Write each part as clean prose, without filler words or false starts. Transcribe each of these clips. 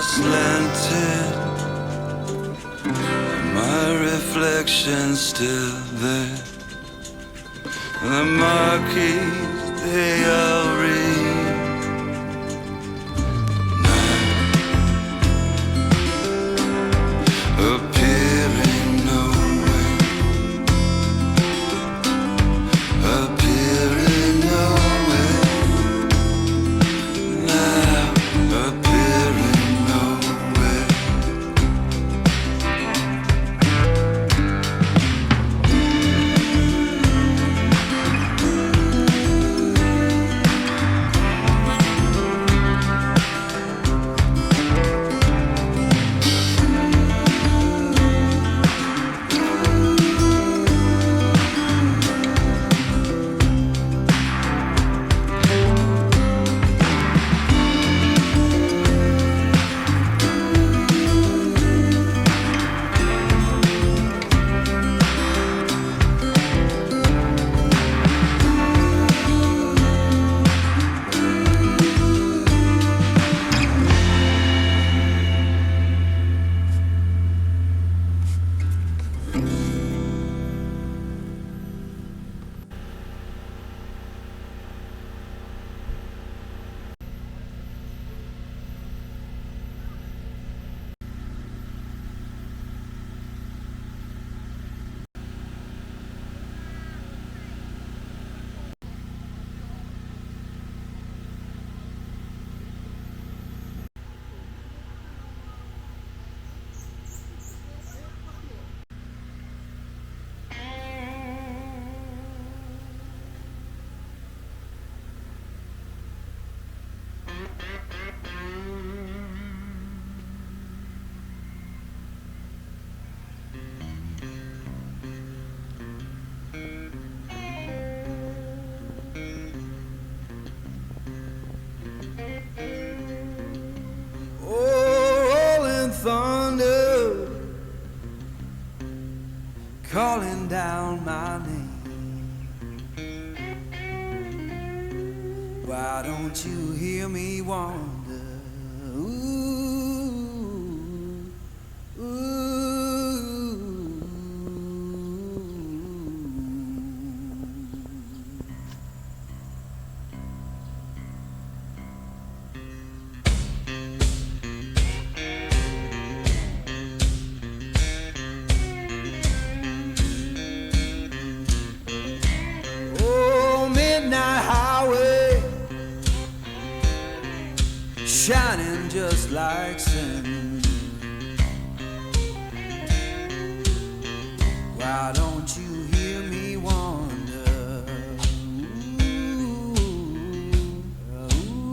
slanted, my reflection's still there. The marquees, they all read now, appearing nowhere, appearing nowhere, now appearing nowhere. calling down my name. Why don't you hear me wonder? Ooh, ooh. Oh, midnight highway, shining just like sin. Why don't you hear me wonder? Ooh, ooh.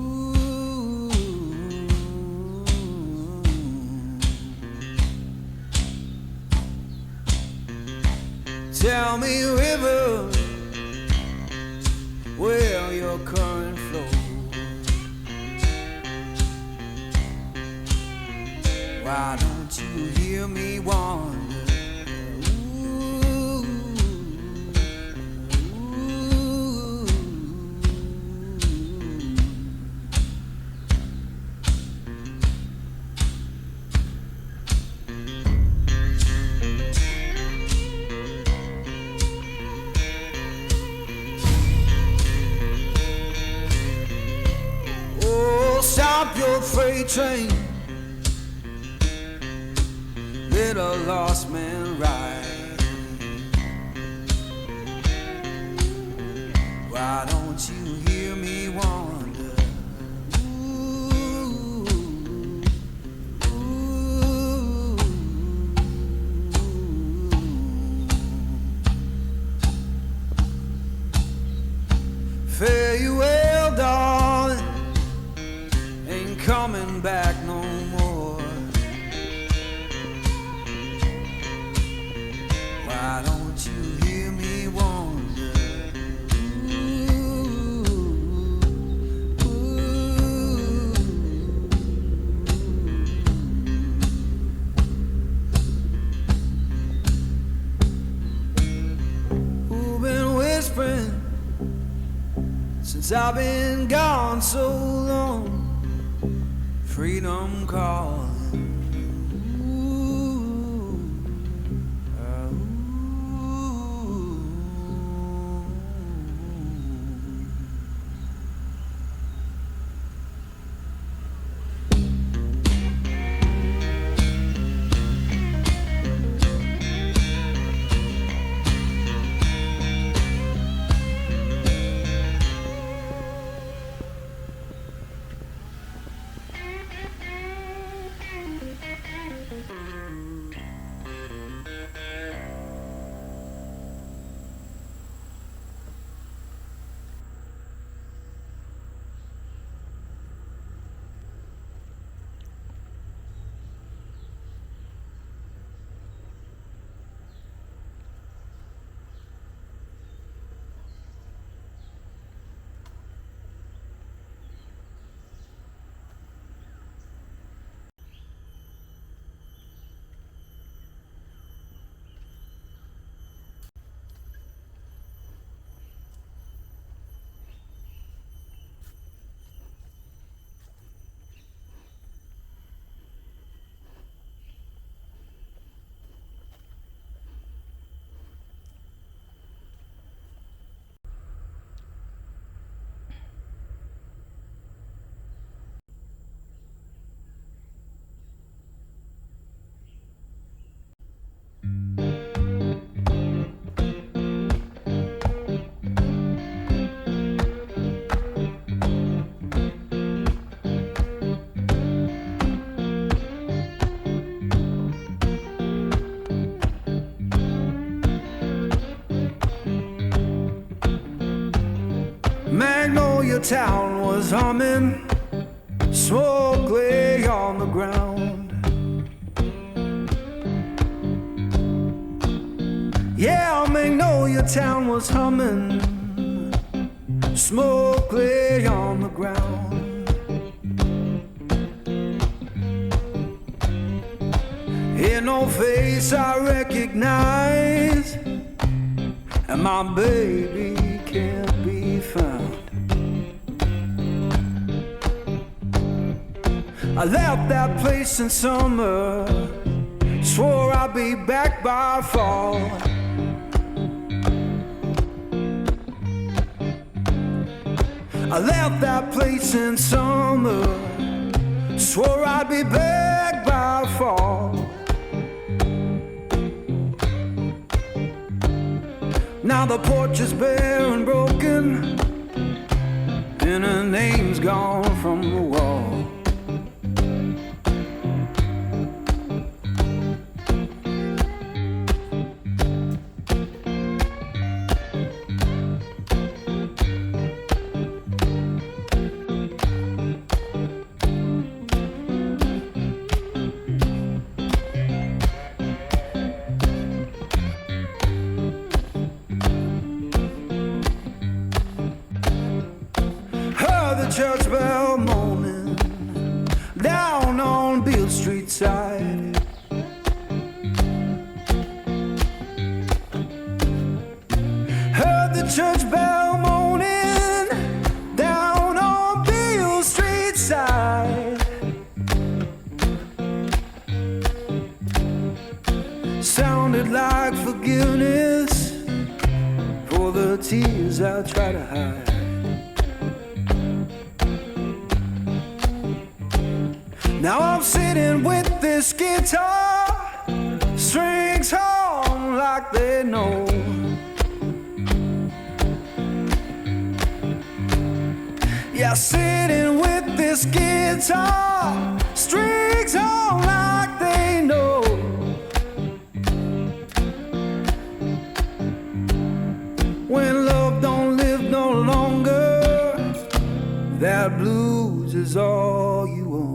Tell me, river, where your current flows. Why don't you hear me wonder? Ooh, ooh. Oh, stop your freight train, let a lost man ride. Why don't you hear me wonder? Ooh, ooh. Fare you well, darling, ain't coming back no more. Why don't you hear me wonder? Ooh, ooh. Who been whispering since I've been gone so long? Freedom calling. Magnolia town was humming, smoke lay on the ground. Yeah, Magnolia town was humming, smoke lay on the ground. Ain't no face I recognize, and my baby can't be found. I left that place in summer, swore I'd be back by fall. I left that place in summer, swore I'd be back by fall. Now the porch is bare and broken, and her name's gone from the wall. Church bell moaning down on Beale Street side. Heard the church bell moaning down on Beale Street side. Sounded like forgiveness for the tears I try to hide. Now I'm sitting with this guitar, strings hum like they know. Yeah, sitting with this guitar, strings hum like they know. When love don't live no longer, that blues is all you own.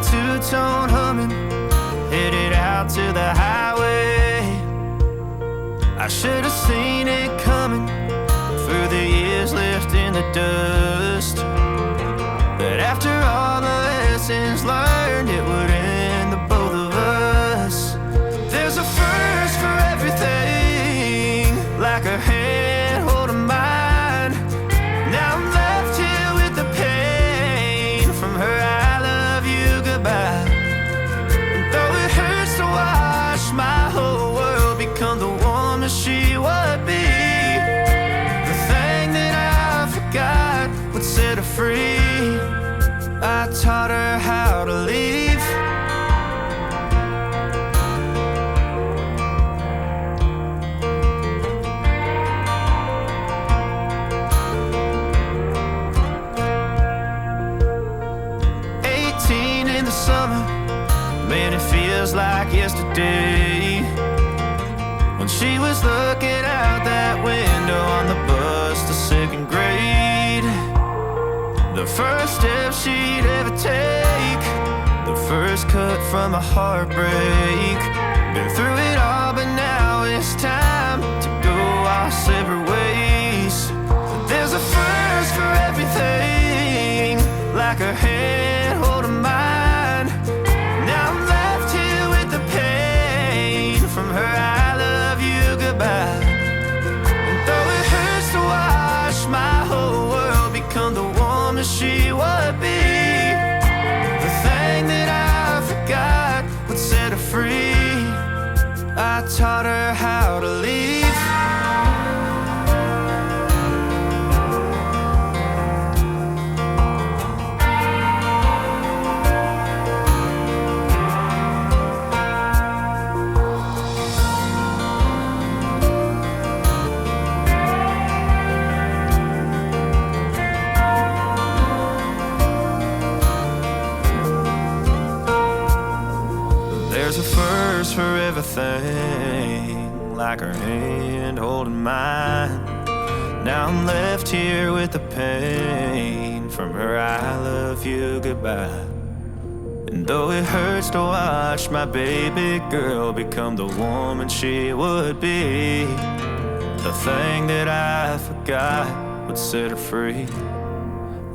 2-tone humming, headed out to the highway. I should have seen it coming through the years left in the dust, that after all the lessons learned, it would end the both of us. There's a first for everything, like a hand holding mine. Now I'm left here with the pain from her I love you goodbye. And though it hurts to watch my whole world become the woman she would be, the thing that I forgot would set her free. I taught her how to leave. In the summer, man, it feels like yesterday. when she was looking out that window on the bus to second grade. The first step she'd ever take, the first cut from a heartbreak. Been through it all, but now it's time to go our separate ways. There's a first for everything, like her hand holding mine. Now I'm left here with the pain from her I love you goodbye. And though it hurts to watch my whole world become the woman she would be, the thing that I forgot would set her free. I taught her how to leave. There's a first for everything, like her hand holding mine. Now I'm left here with the pain from her I love you goodbye. And though it hurts to watch my baby girl become the woman she would be, the thing that I forgot would set her free.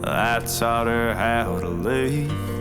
I taught her how to leave.